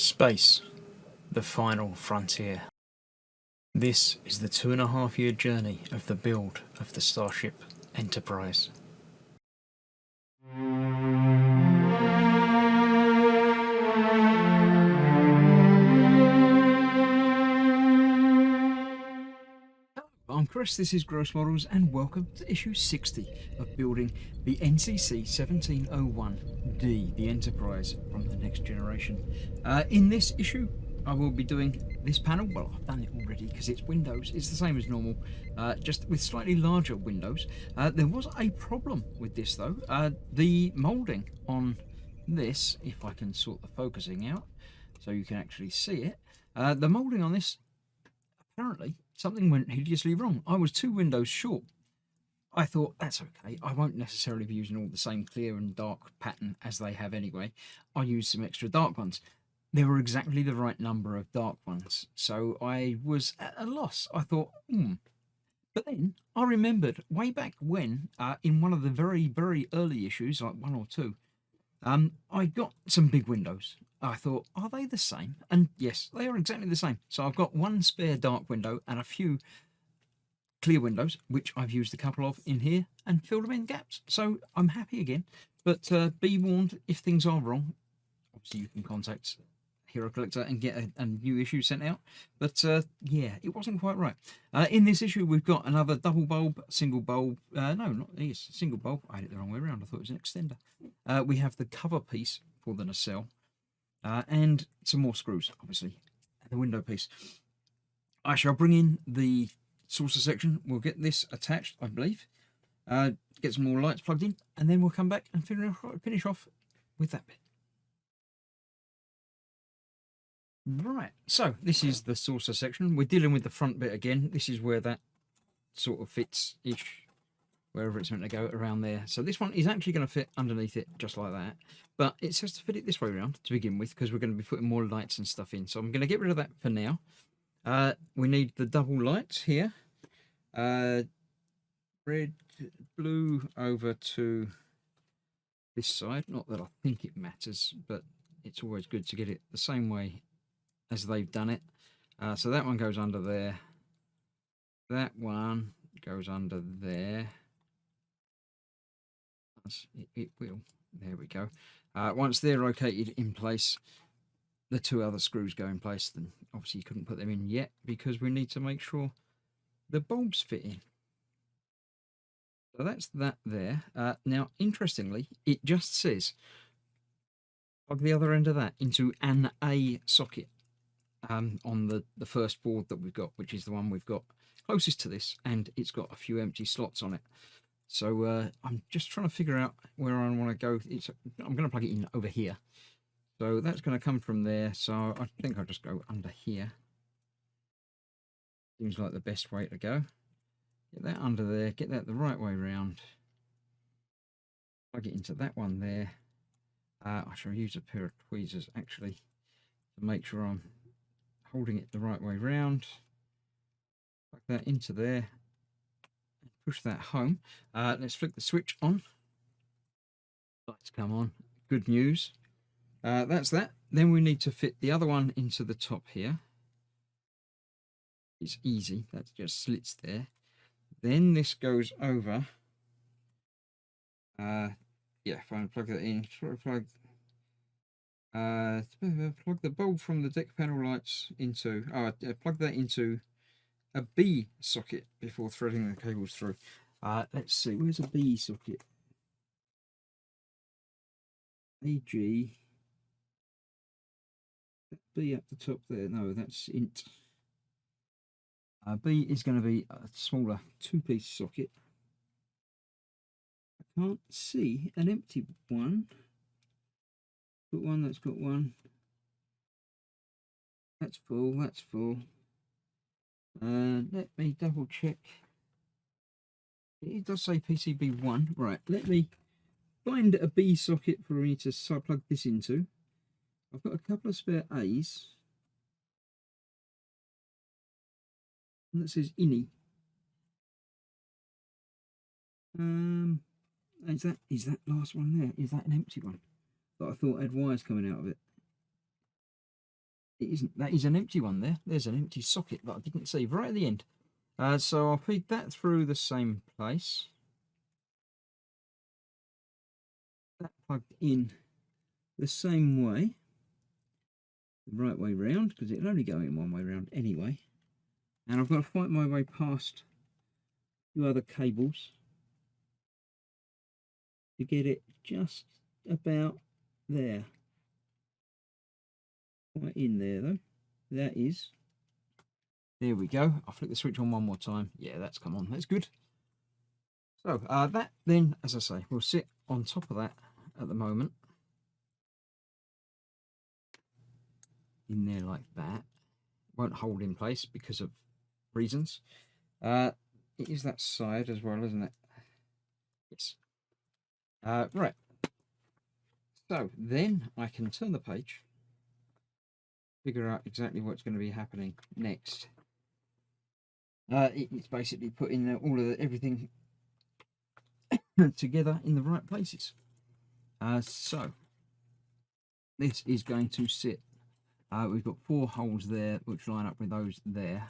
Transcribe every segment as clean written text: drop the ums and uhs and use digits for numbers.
Space, the final frontier. This is the 2.5-year journey of the build of the Starship Enterprise. I'm Chris, this is Gross Models, and welcome to issue 60 of building the NCC 1701D, the Enterprise from the Next Generation. In this issue, I will be doing this panel. Well, I've done it already because it's windows. It's the same as normal, just with slightly larger windows. There was a problem with this though. The moulding on this, if I can sort the focusing out so you can actually see it, the moulding on this, apparently something went hideously wrong. I was 2 windows short. I thought, that's okay, I won't necessarily be using all the same clear and dark pattern as they have anyway. I'll use some extra dark ones. There were exactly the right number of dark ones, so I was at a loss. I thought, But then I remembered way back when, in one of the very, very early issues, like 1 or 2, I got some big windows. I thought, are they the same? And yes, they are exactly the same. So I've got 1 spare dark window and a few clear windows, which I've used a couple of in here and filled them in gaps. So I'm happy again. But be warned, if things are wrong, obviously you can contact Hero Collector and get a new issue sent out. But yeah, it wasn't quite right. In this issue, we've got another double bulb, single bulb. No, not yes, single bulb. I had it the wrong way around. I thought it was an extender. We have the cover piece for the nacelle. And some more screws, obviously, and the window piece. I shall bring in the saucer section. We'll get this attached, I believe. Get some more lights plugged in, and then we'll come back and finish off with that bit. Right, so this is the saucer section. We're dealing with the front bit again. This is where that sort of fits-ish, wherever it's meant to go, around there. So this one is actually going to fit underneath it, just like that. But it says to fit it this way around to begin with, because we're going to be putting more lights and stuff in. So I'm going to get rid of that for now. We need the double lights here. Red, blue over to this side. Not that I think it matters, but it's always good to get it the same way as they've done it. So that one goes under there. That one goes under there. It will. There we go. Once they're located in place, the 2 other screws go in place. Then obviously you couldn't put them in yet because we need to make sure the bulbs fit in. So that's that there. Now, interestingly, it just says plug the other end of that into an A socket on the first board that we've got, which is the one we've got closest to this, and it's got a few empty slots on it. So I'm just trying to figure out where I want to go. I'm going to plug it in over here. So that's going to come from there. So I think I'll just go under here. Seems like the best way to go. Get that under there. Get that the right way round. Plug it into that one there. I shall use a pair of tweezers actually to make sure I'm holding it the right way round. Plug that into there. Push that home. Let's flick the switch on. Lights come on. Good news. That's that. Then we need to fit the other one into the top here. It's easy. That just slits there. Then this goes over. Yeah, if I plug that in, plug the bulb from the deck panel lights into. Plug that into a B socket before threading the cables through. Let's see, where's a B socket? AG. B up the top there. No, that's int. B is going to be a smaller 2-piece socket. I can't see an empty one. Got one that's got one. That's full, that's full. Let me double check. It does say PCB1. Right, let me find a B socket for me to plug this into. I've got a couple of spare A's. And that says INI. Is that last one there? Is that an empty one that I thought had wires coming out of it? It isn't. That is an empty one there. There's an empty socket that I didn't see right at the end. So I'll feed that through the same place. That plugged in the same way, the right way round, because it'll only go in one way round anyway. And I've got to fight my way past two other cables to get it just about there. Quite in there though. That is. There we go. I'll flick the switch on one more time. Yeah, that's come on. That's good. So that then, as I say, will sit on top of that at the moment. In there like that. Won't hold in place because of reasons. It is that side as well, isn't it? Yes. Right. So then I can turn the page, figure out exactly what's going to be happening next. It's basically putting all of everything together in the right places. So this is going to sit. We've got 4 holes there which line up with those there.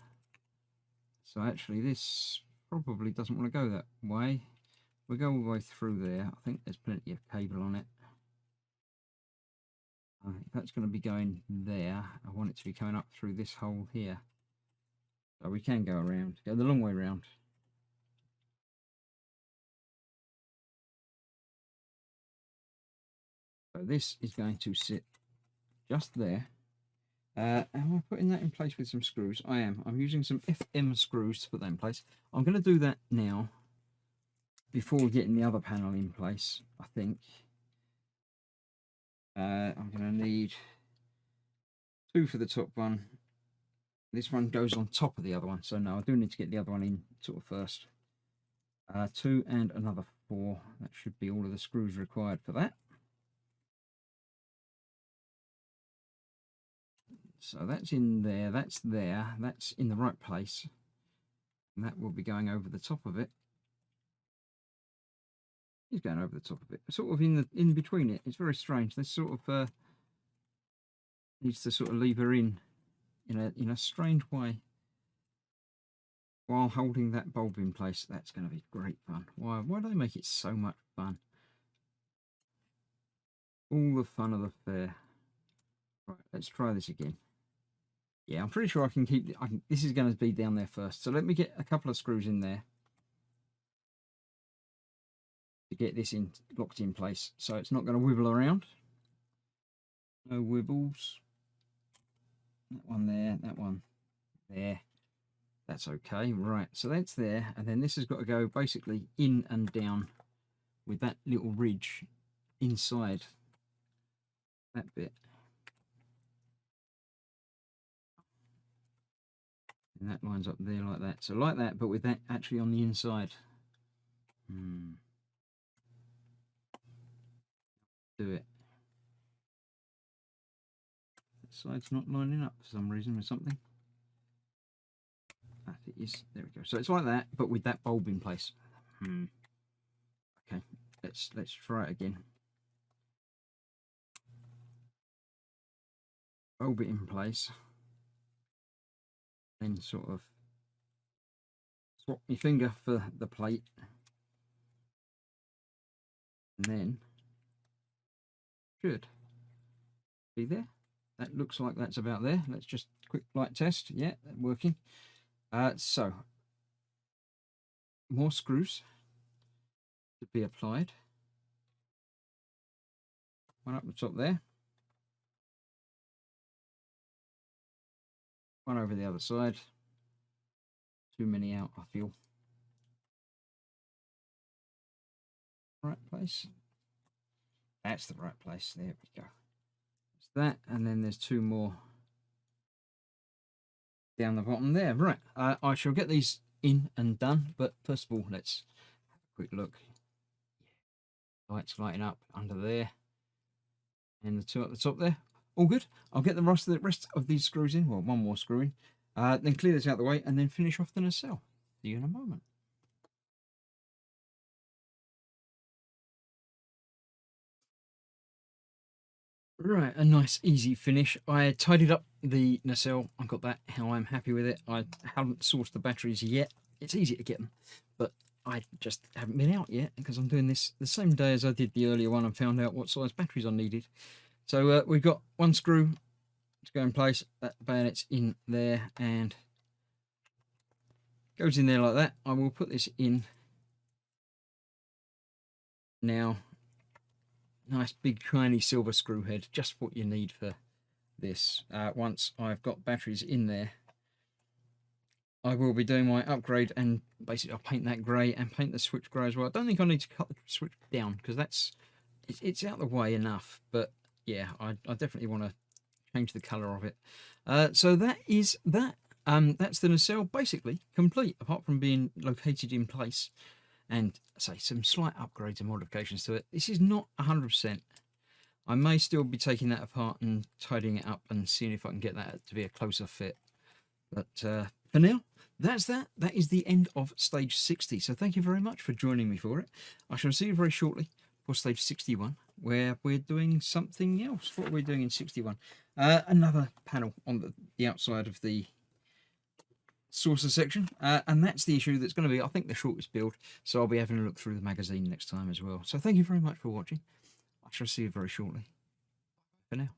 So actually this probably doesn't want to go that way. We'll go all the way through there. I think there's plenty of cable on it. If that's going to be going there, I want it to be coming up through this hole here. So we can go around, go the long way around. So this is going to sit just there. Am I putting that in place with some screws? I am. I'm using some FM screws to put that in place. I'm going to do that now before getting the other panel in place, I think. I'm going to need 2 for the top one. This one goes on top of the other one, so no, I do need to get the other one in sort of first. 2 and another 4. That should be all of the screws required for that. So that's in there, that's in the right place. And that will be going over the top of it. He's going over the top of it, sort of in between it. It's very strange. This sort of needs to sort of lever in a strange way while holding that bulb in place. That's going to be great fun. Why do they make it so much fun? All the fun of the fair. Right, let's try this again. Yeah, I'm pretty sure I can keep. This is going to be down there first. So let me get a couple of screws in there to get this locked in place, so it's not going to wibble around. No wibbles. That one there, that one there. That's okay. Right, so that's there, and then this has got to go basically in and down with that little ridge inside that bit. And that lines up there like that. So like that, but with that actually on the inside. Do it. That side's not lining up for some reason with something. That it is. There we go. So it's like that, but with that bulb in place. Okay, let's try it again. Bulb it in place. Then sort of swap my finger for the plate. And then should be there. That looks like that's about there. Let's just quick light test. Yeah, that's working. So more screws to be applied. One up the top there. One over the other side. Too many out, I feel. Right place. That's the right place. There we go. It's that, and then there's 2 more down the bottom there. Right. I shall get these in and done, but first of all, let's have a quick look. Lights lighting up under there, and the 2 at the top there. All good. I'll get the rest of these screws in. Well, one more screw in. Then clear this out of the way, and then finish off the nacelle. See you in a moment. Right, a nice easy finish. I tidied up the nacelle. I got that how I'm happy with it. I haven't sourced the batteries yet. It's easy to get them, but I just haven't been out yet because I'm doing this the same day as I did the earlier one and found out what size batteries I needed. So we've got one screw to go in place. That bayonet's in there and goes in there like that. I will put this in now. Nice big shiny silver screw head, just what you need for this. Once I've got batteries in there, I will be doing my upgrade, and basically I'll paint that grey and paint the switch grey as well. I don't think I need to cut the switch down because it's out of the way enough, but yeah, I definitely want to change the colour of it. So that is that. That's the nacelle basically complete, apart from being located in place and say some slight upgrades and modifications to it. This is not 100%. I may still be taking that apart and tidying it up and seeing if I can get that to be a closer fit. But for now, that's that. That is the end of stage 60. So thank you very much for joining me for it. I shall see you very shortly for stage 61, where we're doing something else. What are we doing in 61? Another panel on the outside of the saucer section, and that's the issue that's going to be, I think, the shortest build, so I'll be having a look through the magazine next time as well. So thank you very much for watching. I shall see you very shortly. For now.